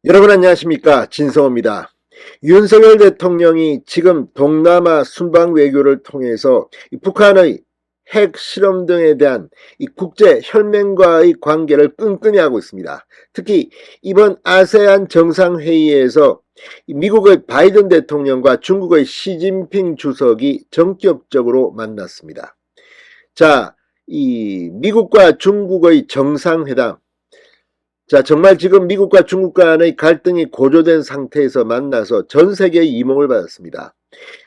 여러분 안녕하십니까, 진성호입니다. 윤석열 대통령이 지금 동남아 순방 외교를 통해서 북한의 핵 실험 등에 대한 국제 혈맹과의 관계를 끈끈이 하고 있습니다. 특히 이번 아세안 정상회의에서 미국의 바이든 대통령과 중국의 시진핑 주석이 전격적으로 만났습니다. 자, 이 미국과 중국의 정상회담, 정말 지금 미국과 중국 간의 갈등이 고조된 상태에서 만나서 전 세계의 이목을 받았습니다.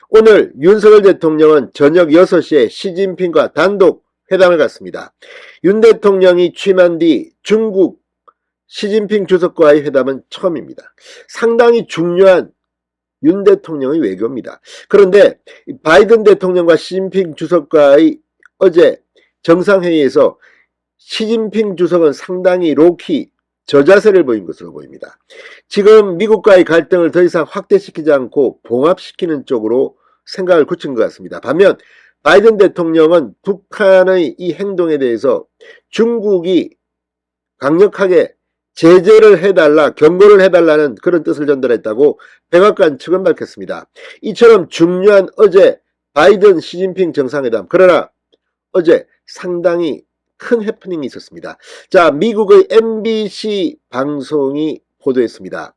오늘 윤석열 대통령은 저녁 6시에 시진핑과 단독 회담을 갖습니다. 윤 대통령이 취임한 뒤 중국 시진핑 주석과의 회담은 처음입니다. 상당히 중요한 윤 대통령의 외교입니다. 그런데 바이든 대통령과 시진핑 주석과의 어제 정상회의에서 시진핑 주석은 상당히 로키 저자세를 보인 것으로 보입니다. 지금 미국과의 갈등을 더 이상 확대시키지 않고 봉합시키는 쪽으로 생각을 굳힌 것 같습니다. 반면 바이든 대통령은 북한의 이 행동에 대해서 중국이 강력하게 제재를 해달라, 경고를 해달라는 그런 뜻을 전달했다고 백악관 측은 밝혔습니다. 이처럼 중요한 어제 바이든 시진핑 정상회담, 그러나 어제 상당히 큰 해프닝이 있었습니다. 자, 미국의 MBC 방송이 보도했습니다.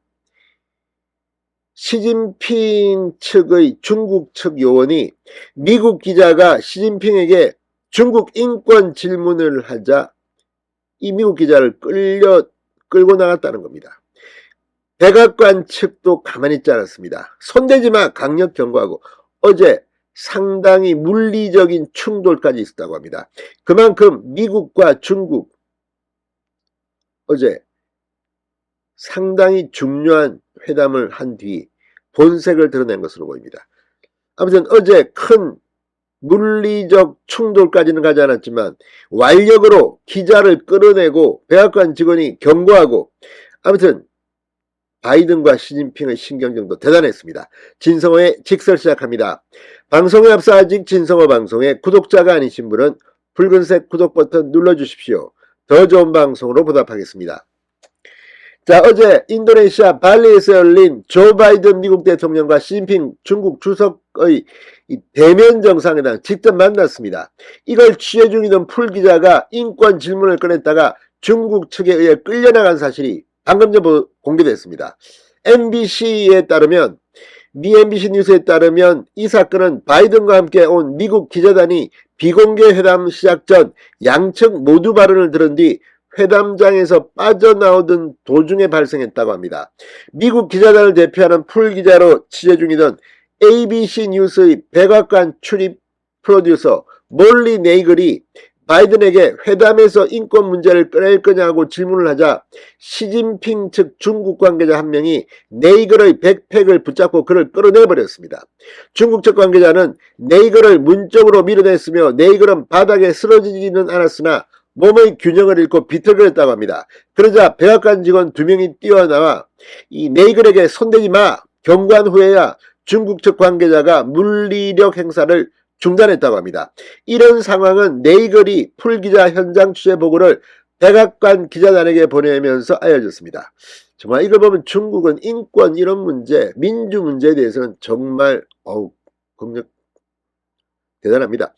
시진핑 측의 중국 측 요원이 미국 기자가 시진핑에게 중국 인권 질문을 하자 이 미국 기자를 끌고 나갔다는 겁니다. 백악관 측도 가만히 있지 않았습니다. 손대지 마, 강력 경고하고 어제 상당히 물리적인 충돌까지 있었다고 합니다. 그만큼 미국과 중국 어제 상당히 중요한 회담을 한 뒤 본색을 드러낸 것으로 보입니다. 아무튼 어제 큰 물리적 충돌까지는 가지 않았지만 완력으로 기자를 끌어내고 백악관 직원이 경고하고, 아무튼 바이든과 시진핑의 신경전도 대단했습니다. 진성호의 직설 시작합니다. 방송에 앞서 아직 진성호 방송에 구독자가 아니신 분은 붉은색 구독 버튼 눌러주십시오. 더 좋은 방송으로 보답하겠습니다. 자, 어제 인도네시아 발리에서 열린 조 바이든 미국 대통령과 시진핑 중국 주석의 대면 정상회담 직접 만났습니다. 이걸 취재 중이던 풀 기자가 인권 질문을 꺼냈다가 중국 측에 의해 끌려나간 사실이 방금 전 공개됐습니다. MBC에 따르면, 미 MBC 뉴스에 따르면 이 사건은 바이든과 함께 온 미국 기자단이 비공개 회담 시작 전 양측 모두 발언을 들은 뒤 회담장에서 빠져나오던 도중에 발생했다고 합니다. 미국 기자단을 대표하는 풀 기자로 취재 중이던 ABC 뉴스의 백악관 출입 프로듀서 몰리 네이글이 바이든에게 회담에서 인권 문제를 꺼낼 거냐고 질문을 하자 시진핑 측 중국 관계자 한 명이 네이글의 백팩을 붙잡고 그를 끌어내버렸습니다. 중국 측 관계자는 네이글을 문쪽으로 밀어냈으며 네이글은 바닥에 쓰러지지는 않았으나 몸의 균형을 잃고 비틀거렸다고 합니다. 그러자 백악관 직원 2명이 뛰어나와 이 네이글에게 손대지 마, 경고한 후에야 중국 측 관계자가 물리력 행사를 중단했다고 합니다. 이런 상황은 네이글이 풀기자 현장 취재 보고를 백악관 기자단에게 보내면서 알려졌습니다. 정말 이걸 보면 중국은 인권 이런 문제, 민주 문제에 대해서는 정말 공격 대단합니다.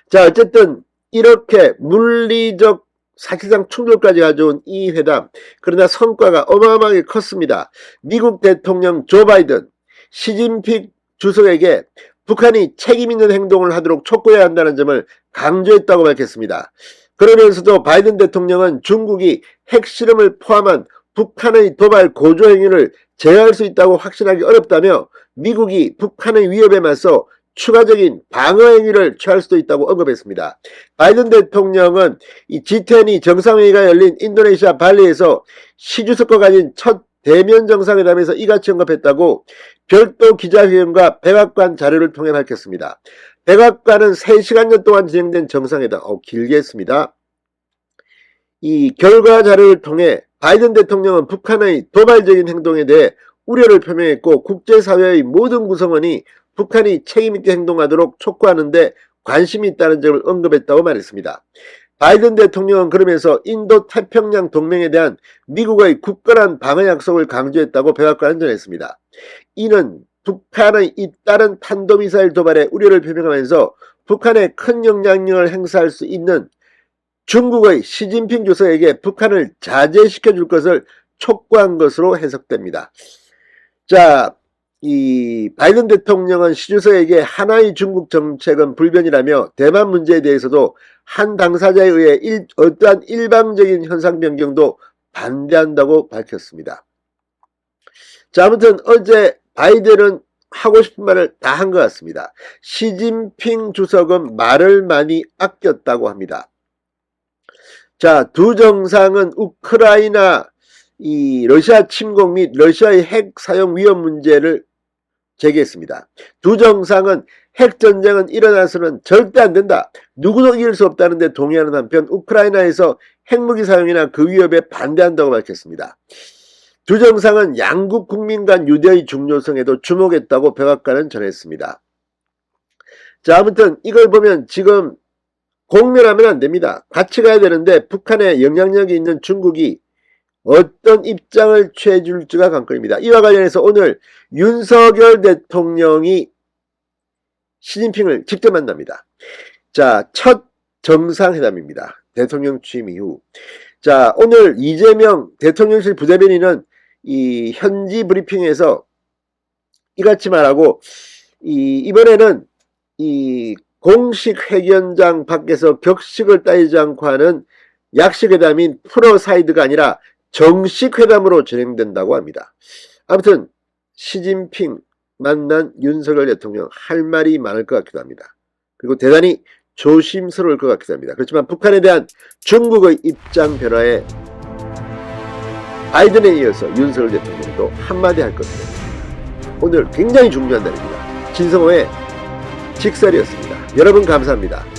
자, 어쨌든 이렇게 물리적 사실상 충돌까지 가져온 이 회담, 그러나 성과가 어마어마하게 컸습니다. 미국 대통령 조 바이든, 시진핑 주석에게 북한이 책임있는 행동을 하도록 촉구해야 한다는 점을 강조했다고 밝혔습니다. 그러면서도 바이든 대통령은 중국이 핵실험을 포함한 북한의 도발 고조 행위를 제어할 수 있다고 확신하기 어렵다며 미국이 북한의 위협에 맞서 추가적인 방어 행위를 취할 수도 있다고 언급했습니다. 바이든 대통령은 이 G20 정상회의가 열린 인도네시아 발리에서 시 주석과 가진 첫 대면 정상회담에서 이같이 언급했다고 별도 기자회견과 백악관 자료를 통해 밝혔습니다. 백악관은 3시간여 동안 진행된 정상회담, 길게 했습니다. 이 결과 자료를 통해 바이든 대통령은 북한의 도발적인 행동에 대해 우려를 표명했고 국제사회의 모든 구성원이 북한이 책임있게 행동하도록 촉구하는 데 관심이 있다는 점을 언급했다고 말했습니다. 바이든 대통령은 그러면서 인도 태평양 동맹에 대한 미국의 굳건한 방어 약속을 강조했다고 백악관은 전했습니다. 이는 북한의 잇따른 탄도미사일 도발에 우려를 표명하면서 북한에 큰 영향력을 행사할 수 있는 중국의 시진핑 주석에게 북한을 자제시켜 줄 것을 촉구한 것으로 해석됩니다. 자, 이 바이든 대통령은 시 주석에게 하나의 중국 정책은 불변이라며 대만 문제에 대해서도 한 당사자에 의해 어떠한 일방적인 현상 변경도 반대한다고 밝혔습니다. 자, 아무튼 어제 바이든은 하고 싶은 말을 다 한 것 같습니다. 시진핑 주석은 말을 많이 아꼈다고 합니다. 자, 두 정상은 우크라이나 러시아 침공 및 러시아의 핵 사용 위험 문제를 제기했습니다. 두 정상은 핵전쟁은 일어나서는 절대 안 된다. 누구도 이길 수 없다는 데 동의하는 한편 우크라이나에서 핵무기 사용이나 그 위협에 반대한다고 밝혔습니다. 두 정상은 양국 국민 간 유대의 중요성에도 주목했다고 백악관은 전했습니다. 자, 아무튼 이걸 보면 지금 공멸하면 안 됩니다. 같이 가야 되는데 북한에 영향력이 있는 중국이 어떤 입장을 취해줄지가 관건입니다. 이와 관련해서 오늘 윤석열 대통령이 시진핑을 직접 만납니다. 자, 첫 정상회담입니다. 대통령 취임 이후. 자, 오늘 이재명 대통령실 부대변인은 이 현지 브리핑에서 이같이 말하고, 이번에는 이 공식 회견장 밖에서 격식을 따지지 않고 하는 약식 회담인 프로사이드가 아니라 정식 회담으로 진행된다고 합니다. 아무튼 시진핑 만난 윤석열 대통령 할 말이 많을 것 같기도 합니다. 그리고 대단히 조심스러울 것 같기도 합니다. 그렇지만 북한에 대한 중국의 입장 변화에 바이든에 이어서 윤석열 대통령도 한마디 할 것입니다. 오늘 굉장히 중요한 날입니다. 진성호의 직설이었습니다. 여러분 감사합니다.